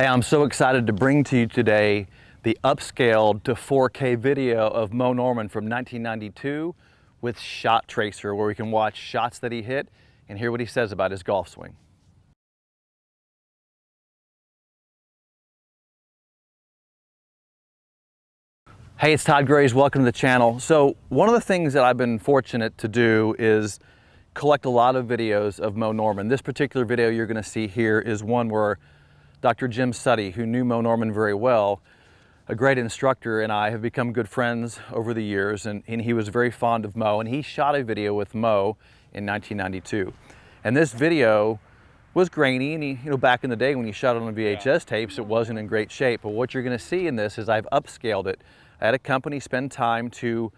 Hey, I'm so excited to bring to you today the upscaled to 4K video of Moe Norman from 1992 with Shot Tracer, where we can watch shots that he hit and hear what he says about his golf swing. Hey, it's Todd Graves. Welcome to the channel. So one of the things that I've been fortunate to do is collect a lot of videos of Moe Norman. This particular video you're going to see here is one where Dr. Jim Sutty, who knew Moe Norman very well, a great instructor, and I have become good friends over the years, and he was very fond of Moe, and he shot a video with Moe in 1992. And this video was grainy, and back in the day when you shot it on VHS tapes, it wasn't in great shape. But what you're going to see in this is I've upscaled it. I had a company spend time to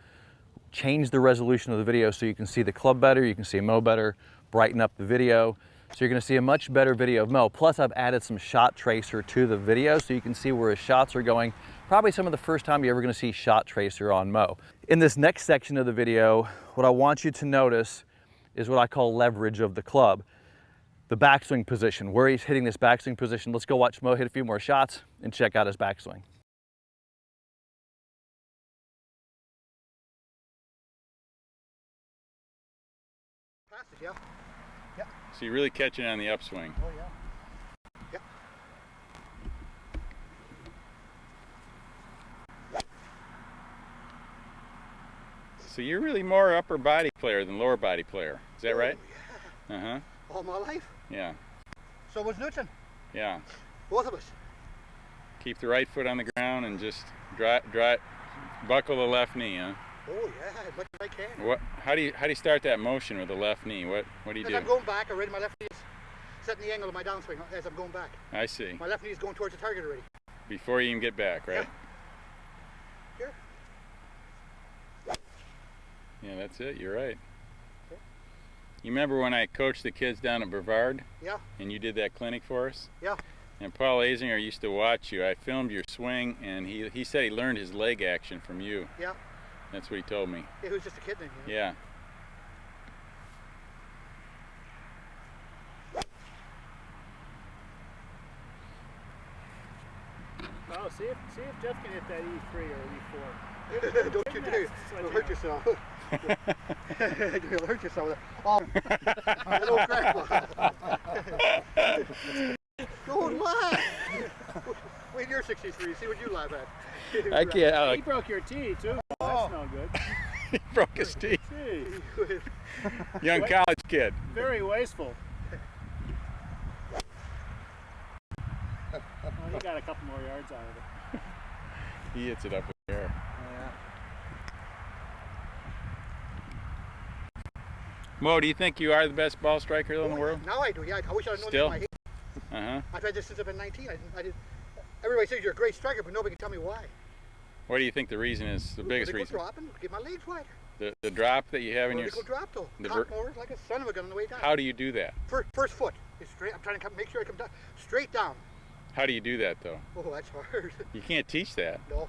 change the resolution of the video so you can see the club better, you can see Moe better, brighten up the video. So you're going to see a much better video of Moe. Plus I've added some shot tracer to the video so you can see where his shots are going. Probably some of the first time you're ever going to see shot tracer on Moe. In this next section of the video, what I want you to notice is what I call leverage of the club. The backswing position, where he's hitting this backswing position. Let's go watch Moe hit a few more shots and check out his backswing. Yeah. Yeah. So you're really catching on the upswing. Oh yeah. Yeah. So you're really more upper body player than lower body player. Is that right? Yeah. Uh-huh. All my life. Yeah. So was Newton. Yeah. Both of us. Keep the right foot on the ground and just buckle the left knee, huh? Oh yeah, as much as I can. What? How do you start that motion with the left knee? What do you do? As I'm going back already, my left knee is setting the angle of my downswing as I'm going back. I see. My left knee is going towards the target already. Before you even get back, right? Yeah. Here. Yeah, that's it. You're right. Okay. You remember when I coached the kids down at Brevard? Yeah. And you did that clinic for us? Yeah. And Paul Azinger used to watch you. I filmed your swing, and he said he learned his leg action from you. Yeah. That's what he told me. Yeah, he was just a kid then. You know? Yeah. Oh, see if Jeff can hit that E3 or E4. Don't you dare. You'll hurt yourself. You'll hurt yourself. Oh, little crack. Don't laugh. Wait, you're 63. See what you laugh at. I can't. He broke your tee, too. Oh. That's no good. He broke his teeth. Gee. Young college kid. Very wasteful. Well, he got a couple more yards out of it. He hits it up in the air. Yeah. Moe, do you think you are the best ball striker in the world? Now I do, yeah. I wish I had known Still? this in my head. Uh-huh. I've tried this since I've been 19. I did. Everybody says you're a great striker, but nobody can tell me why. What do you think the reason is, the biggest reason? Dropping, get my legs wider. The drop that you have in your... Vertical drop though. Cock more like a son of a gun on the way down. How do you do that? First foot is straight. I'm trying to make sure I come down. Straight down. How do you do that though? Oh, that's hard. You can't teach that. No.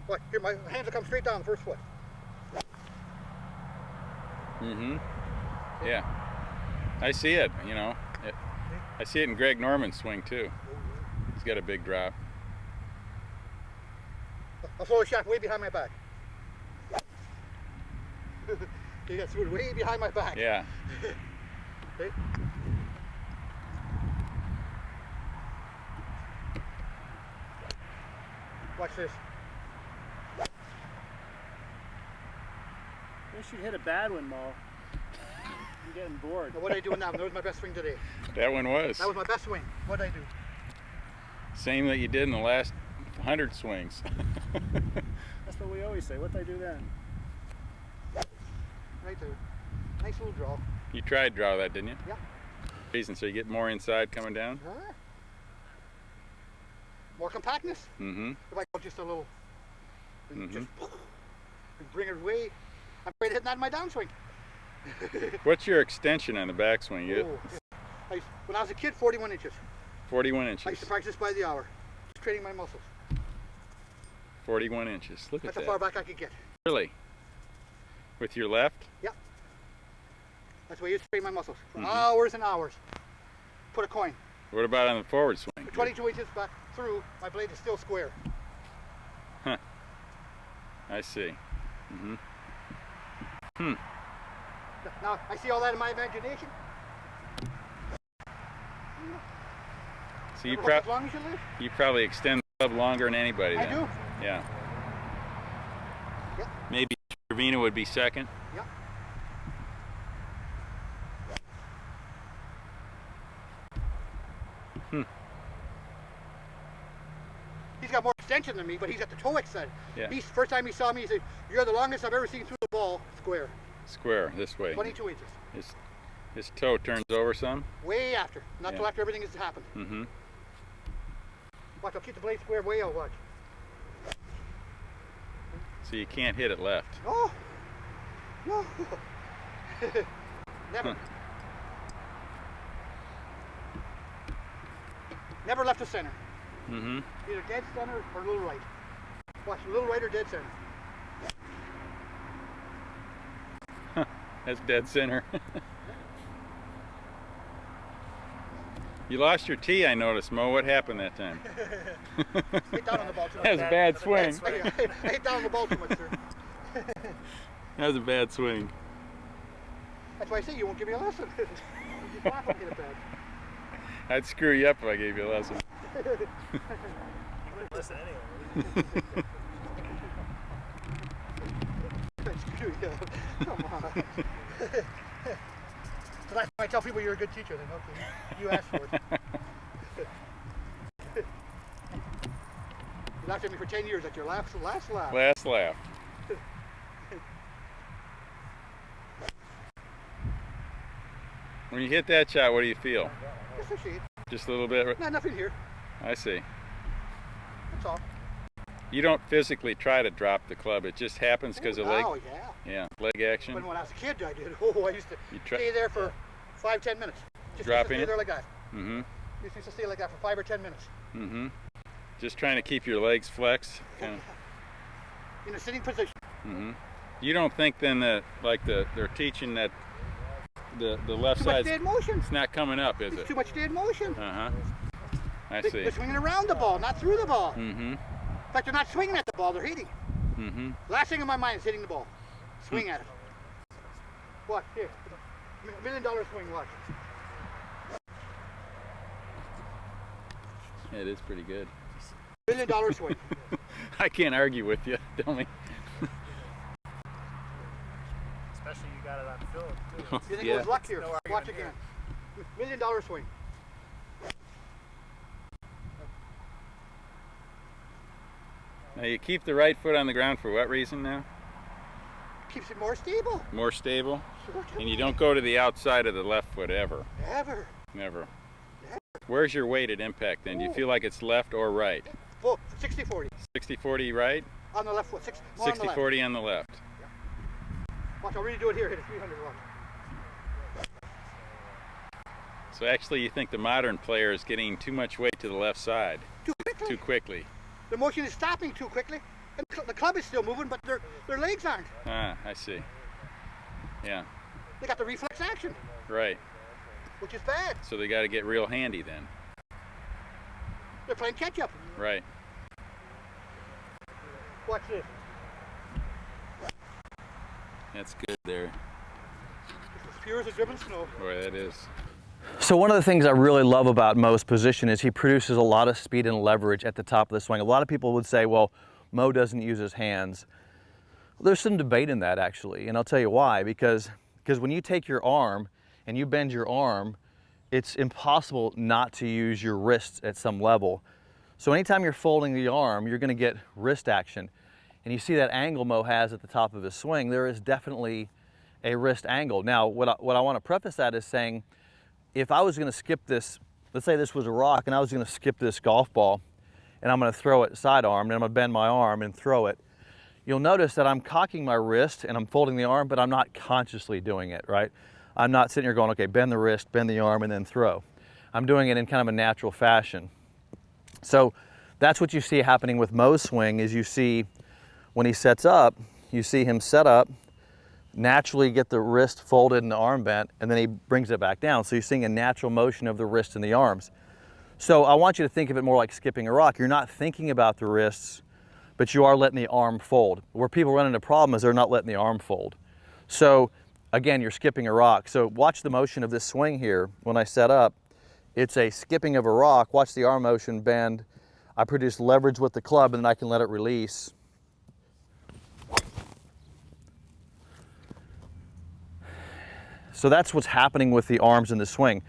What? Here, my hands will come straight down the first foot. Mm-hmm. Yeah. I see it, you know. I see it in Greg Norman's swing too. He's got a big drop. I'll throw a shot way behind my back. You got through it way behind my back. Yeah. Okay. Watch this. You should hit a bad one, Mo. I'm getting bored. Now, what did I do now? That was my best swing today. That one was. That was my best swing. What did I do? Same that you did in the last 100 swings. That's what we always say. What'd I do then? Right there. Nice little draw. You tried to draw that, didn't you? Yeah. Reason so you get more inside coming down? More compactness. Mm-hmm. If I go just a little, Mm-hmm. just bring it away. I'm afraid of hitting that in my downswing. What's your extension on the backswing? When I was a kid, 41 inches. 41 inches. I used to practice by the hour, just training my muscles. 41 inches. Look at that. That's how far back I could get. Really? With your left? Yeah. That's why I used to train my muscles for hours and hours. Put a coin. What about on the forward swing? 22 inches back through, my blade is still square. Huh. I see. Mm-hmm. Hmm. Now, I see all that in my imagination. So As long as you live. you probably extend the club longer than anybody then. I do. Yeah. Yep. Maybe Trevino would be second. Yep. Hmm. He's got more extension than me, but he's at the toe extent. Yeah. First time he saw me, he said, "You're the longest I've ever seen through the ball square." Square this way. 22 inches. His toe turns over some. Way after. Not till after everything has happened. Mm-hmm. Watch, I'll keep the blade square way out, watch. So you can't hit it left. Oh! No! Never. Huh. Never left the center. Mm-hmm. Either dead center or a little right. Watch, a little right or dead center. That's dead center. You lost your tee, I noticed, Mo. What happened that time? Hit down on the ball too much. That was a bad swing. I hit down on the ball too much, sir. That was a bad swing. That's why I say you won't give me a lesson. You just laugh when I hit it bad. I'd screw you up if I gave you a lesson. You wouldn't listen anyway. Screw you. Come on. So that's why I tell people you're a good teacher then, okay. You asked for it. You laughed at me for 10 years at your last laugh. Last laugh. When you hit that shot, what do you feel? Just a shade. Just a little bit? No, nothing here. I see. That's all. You don't physically try to drop the club. It just happens because of leg. Oh, yeah. Yeah, leg action. When I was a kid, I did. Oh, I used to You stay there for 5-10 minutes. Just Dropping stay it? there like that. Mm-hmm. Used to stay like that for 5 or 10 minutes. Mm-hmm. Just trying to keep your legs flexed. Kind of. In a sitting position. Mm-hmm. You don't think then that they're teaching that the left Too much side dead motion. it's not coming up, is It's it? too much dead motion. Uh-huh. I They're see. swinging around the ball, not through the ball. Mm-hmm. In fact, they're not swinging at the ball, they're hitting. Mm-hmm. Last thing in my mind is hitting the ball. Swing at it. Watch, here. $1 million swing, watch. Yeah, it is pretty good. $1 million swing. I can't argue with you, don't we? Especially you got it on film too. You think Yeah. it was luck here? No Watch argument again. $1 million swing. Now you keep the right foot on the ground for what reason now? Keeps it more stable. More stable? Sure do. And you don't go to the outside of the left foot ever? Never. Never. Where's your weight at impact then? Do you feel like it's left or right? Well, 60-40. 60-40 right? On the left foot. More on the left. 60-40 on the left. Watch, I'll redo it here. Hit a 300 watch. So actually you think the modern player is getting too much weight to the left side Too quickly. too quickly. The motion is stopping too quickly. And the club is still moving, but their legs aren't. Ah, I see. Yeah, They got the reflex action, right. which is bad. So they got to get real handy then. They're playing catch up. Right. Watch this. That's good there. It's as pure as a driven snow. Boy, that is. So one of the things I really love about Mo's position is he produces a lot of speed and leverage at the top of the swing. A lot of people would say, well, Mo doesn't use his hands. Well, there's some debate in that actually, and I'll tell you why. Because when you take your arm and you bend your arm, it's impossible not to use your wrists at some level. So anytime you're folding the arm, you're going to get wrist action. And you see that angle Mo has at the top of his swing, there is definitely a wrist angle. Now, what I want to preface that is saying, if I was going to skip this, let's say this was a rock and I was going to skip this golf ball and I'm going to throw it sidearm and I'm going to bend my arm and throw it, you'll notice that I'm cocking my wrist and I'm folding the arm, but I'm not consciously doing it, right? I'm not sitting here going, okay, bend the wrist, bend the arm, and then throw. I'm doing it in kind of a natural fashion. So that's what you see happening with Mo's swing is you see when he sets up, you see him set up, naturally get the wrist folded and the arm bent, and then he brings it back down. So you're seeing a natural motion of the wrist and the arms. So I want you to think of it more like skipping a rock. You're not thinking about the wrists, but you are letting the arm fold. Where people run into problem is they're not letting the arm fold. So again, you're skipping a rock. So watch the motion of this swing here. When I set up, it's a skipping of a rock. Watch the arm motion bend. I produce leverage with the club and then I can let it release. So that's what's happening with the arms in the swing.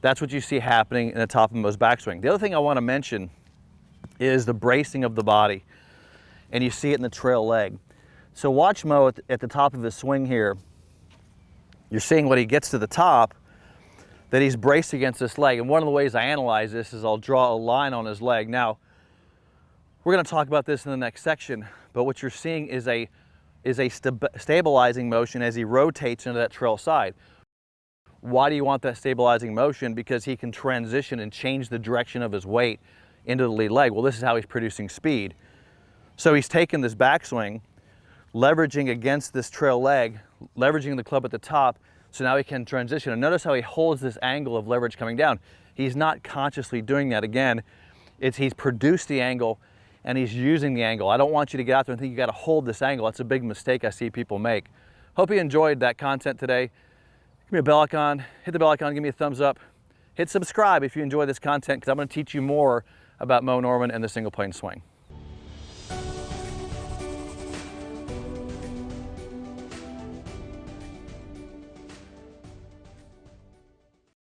That's what you see happening in the top of Moe's backswing. The other thing I want to mention is the bracing of the body. And you see it in the trail leg. So watch Moe at the top of his swing here. You're seeing when he gets to the top that he's braced against this leg. And one of the ways I analyze this is I'll draw a line on his leg. Now, we're going to talk about this in the next section, but what you're seeing is a stabilizing motion as he rotates into that trail side. Why do you want that stabilizing motion? Because he can transition and change the direction of his weight into the lead leg. Well, this is how he's producing speed. So he's taking this backswing, leveraging against this trail leg, leveraging the club at the top, so now he can transition. And notice how he holds this angle of leverage coming down. He's not consciously doing that. Again, he's produced the angle and he's using the angle. I don't want you to get out there and think you got to hold this angle. That's a big mistake I see people make. Hope you enjoyed that content today. Give me a bell icon, hit the bell icon, give me a thumbs up. Hit subscribe if you enjoy this content because I'm going to teach you more about Moe Norman and the single plane swing.